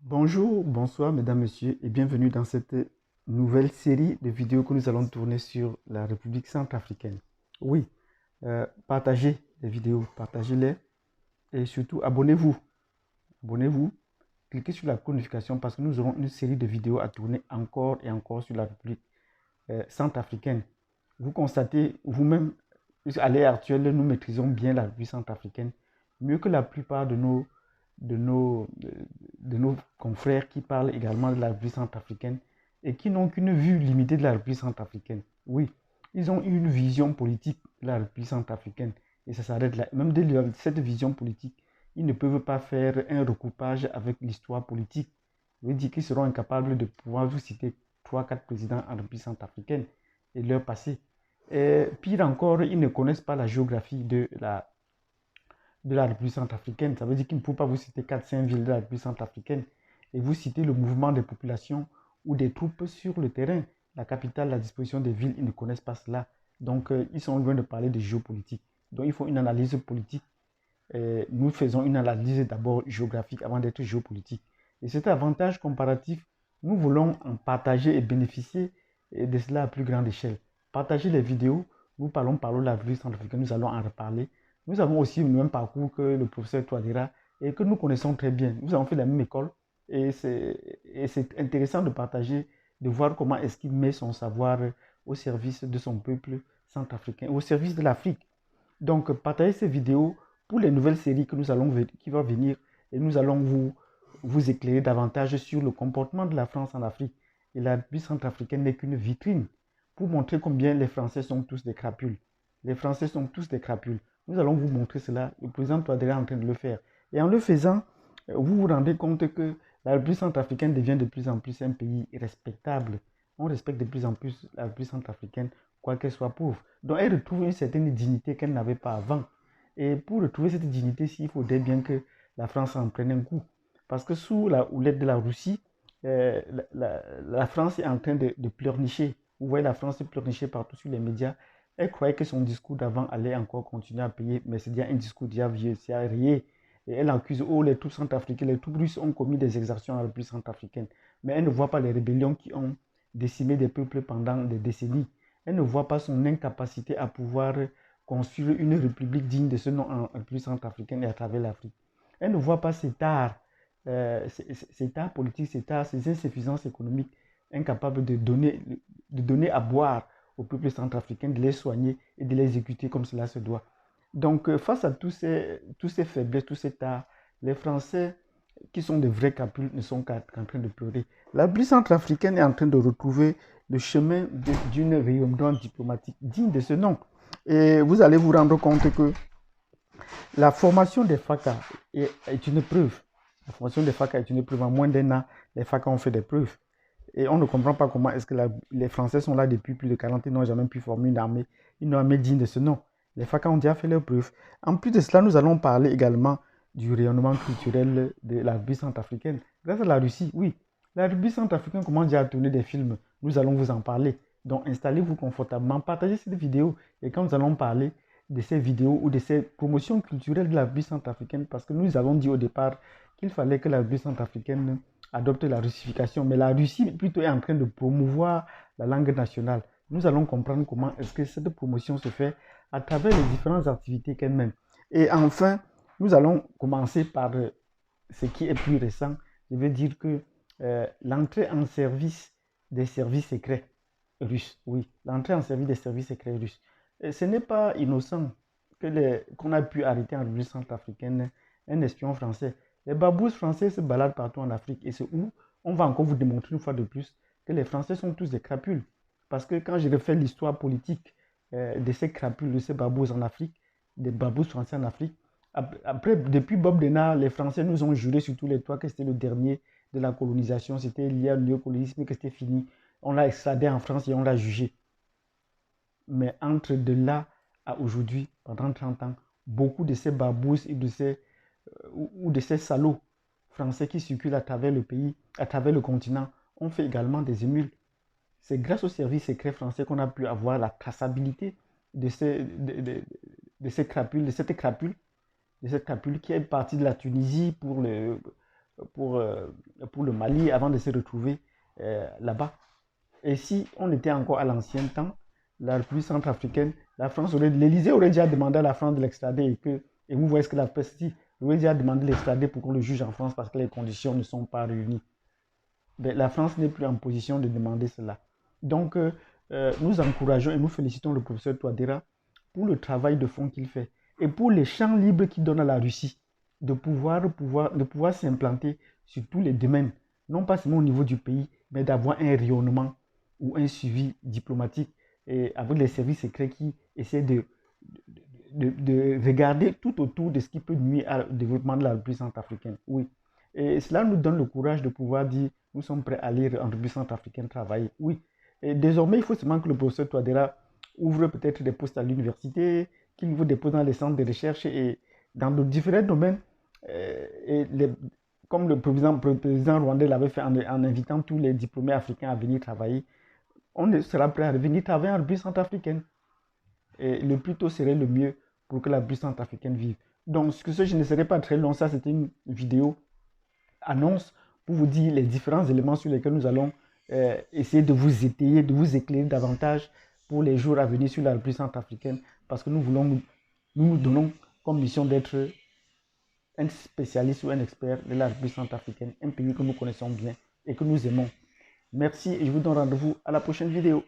Bonjour, bonsoir mesdames, messieurs et bienvenue dans cette nouvelle série de vidéos que nous allons tourner sur la République centrafricaine. Oui, partagez les vidéos, partagez-les et surtout abonnez-vous. Abonnez-vous, cliquez sur la notification parce que nous aurons une série de vidéos à tourner encore et encore sur la République centrafricaine. Vous constatez vous-même, à l'heure actuelle, nous maîtrisons bien la République centrafricaine, mieux que la plupart de nos, de nos confrères qui parlent également de la République centrafricaine et qui n'ont qu'une vue limitée de la République centrafricaine. Oui, ils ont une vision politique de la République centrafricaine et ça s'arrête là. Même de cette vision politique, ils ne peuvent pas faire un recoupage avec l'histoire politique. Je veux dire qu'ils seront incapables de pouvoir vous citer 3 4 présidents en République centrafricaine et leur passé. Et pire encore, ils ne connaissent pas la géographie de la République centrafricaine. Ça veut dire qu'il ne faut pas vous citer 4 5 villes de la République centrafricaine et vous citer le mouvement des populations ou des troupes sur le terrain. La capitale, la disposition des villes, ils ne connaissent pas cela. Donc, ils sont loin de parler de géopolitique. Donc, il faut une analyse politique. Nous faisons une analyse d'abord géographique avant d'être géopolitique. Et cet avantage comparatif, nous voulons en partager et bénéficier de cela à plus grande échelle. Partager les vidéos, nous parlons par la République centrafricaine, nous allons en reparler. Nous avons aussi le même parcours que le professeur Touadéra et que nous connaissons très bien. Nous avons fait la même école et c'est intéressant de partager, de voir comment est-ce qu'il met son savoir au service de son peuple centrafricain, au service de l'Afrique. Donc, partagez ces vidéos pour les nouvelles séries que nous allons, qui vont venir et nous allons vous éclairer davantage sur le comportement de la France en Afrique. Et la République centrafricaine n'est qu'une vitrine pour montrer combien les Français sont tous des crapules. Les Français sont tous des crapules. Nous allons vous montrer cela. Le président Touadéra est en train de le faire. Et en le faisant, vous vous rendez compte que la République centrafricaine devient de plus en plus un pays respectable. On respecte de plus en plus la République centrafricaine, quoi qu'elle soit pauvre. Donc elle retrouve une certaine dignité qu'elle n'avait pas avant. Et pour retrouver cette dignité-ci, il faudrait bien que la France en prenne un coup. Parce que sous la houlette de la Russie, la France est en train de pleurnicher. Vous voyez la France pleurnicher partout sur les médias. Elle croyait que son discours d'avant allait encore continuer à payer, mais c'est déjà un discours déjà vieux, c'est arrivé. Et elle accuse, oh, les troupes centrafricaines, les troupes russes ont commis des exactions à la République centrafricaine. Mais elle ne voit pas les rébellions qui ont décimé des peuples pendant des décennies. Elle ne voit pas son incapacité à pouvoir construire une république digne de ce nom en République centrafricaine et à travers l'Afrique. Elle ne voit pas ces tares politiques, ces insuffisances économiques incapables de donner à boire au peuple centrafricain, de les soigner et de les exécuter comme cela se doit. Donc, face à tous ces faiblesses, tous ces tares, les Français qui sont de vrais capules ne sont qu'en train de pleurer. La République centrafricaine est en train de retrouver le chemin d'une rayonnement diplomatique digne de ce nom. Et vous allez vous rendre compte que la formation des FACA est une preuve. La formation des FACA est une preuve. En moins d'1 an, les FACA ont fait des preuves. Et on ne comprend pas comment est-ce que les Français sont là depuis plus de 40 ans, ils n'ont jamais pu former une armée digne de ce nom. Les FACA ont déjà fait leurs preuves. En plus de cela, nous allons parler également du rayonnement culturel de la République centrafricaine. Grâce à la Russie, oui. La République centrafricaine commence déjà à tourner des films. Nous allons vous en parler. Donc installez-vous confortablement, partagez cette vidéo. Et quand nous allons parler de ces vidéos ou de ces promotions culturelles de la République centrafricaine, parce que nous avons dit au départ qu'il fallait que la République centrafricaine adopte la russification, mais la Russie plutôt est en train de promouvoir la langue nationale. Nous allons comprendre comment est-ce que cette promotion se fait à travers les différentes activités qu'elle mène. Et enfin, nous allons commencer par ce qui est plus récent. Je veux dire que l'entrée en service des services secrets russes, oui, l'entrée en service des services secrets russes. Et ce n'est pas innocent qu'on a pu arrêter en République centrafricaine un espion français. Les babous français se baladent partout en Afrique et c'est où on va encore vous démontrer une fois de plus que les Français sont tous des crapules. Parce que quand je refais l'histoire politique de ces crapules, de ces babous en Afrique, des babous français en Afrique, après, depuis Bob Denard, les Français nous ont juré sur tous les toits que c'était le dernier de la colonisation, c'était lié au néocolonialisme, que c'était fini. On l'a extradé en France et on l'a jugé. Mais entre de là à aujourd'hui, pendant 30 ans, beaucoup de ces babous et de ces salauds français qui circulent à travers le pays, à travers le continent, ont fait également des émules. C'est grâce au service secret français qu'on a pu avoir la traçabilité de cette crapule qui est partie de la Tunisie pour le Mali avant de se retrouver là-bas. Et si on était encore à l'ancien temps, la République centrafricaine, l'Élysée aurait déjà demandé à la France de l'extrader et vous voyez ce que la presse dit, il aurait déjà demandé de l'extrader pour qu'on le juge en France parce que les conditions ne sont pas réunies. Mais la France n'est plus en position de demander cela. Donc, nous encourageons et nous félicitons le professeur Touadéra pour le travail de fond qu'il fait et pour les champs libres qu'il donne à la Russie de pouvoir s'implanter sur tous les domaines, non pas seulement au niveau du pays, mais d'avoir un rayonnement ou un suivi diplomatique et avec les services secrets qui essaient de regarder tout autour de ce qui peut nuire au développement de la République centrafricaine. Oui. Et cela nous donne le courage de pouvoir dire nous sommes prêts à aller en République centrafricaine travailler. Oui. Et désormais, il faut seulement que le professeur Touadéra ouvre peut-être des postes à l'université, qu'il ouvre des postes dans les centres de recherche et dans de différents domaines. Et comme le président rwandais l'avait fait en invitant tous les diplômés africains à venir travailler, on sera prêt à revenir travailler en République centrafricaine. Et le plus tôt serait le mieux pour que la République centrafricaine vive. Donc, je ne serai pas très long. Ça, c'était une vidéo annonce pour vous dire les différents éléments sur lesquels nous allons essayer de vous étayer, de vous éclairer davantage pour les jours à venir sur la République centrafricaine, parce que nous nous donnons comme mission d'être un spécialiste ou un expert de la République centrafricaine, un pays que nous connaissons bien et que nous aimons. Merci et je vous donne rendez-vous à la prochaine vidéo.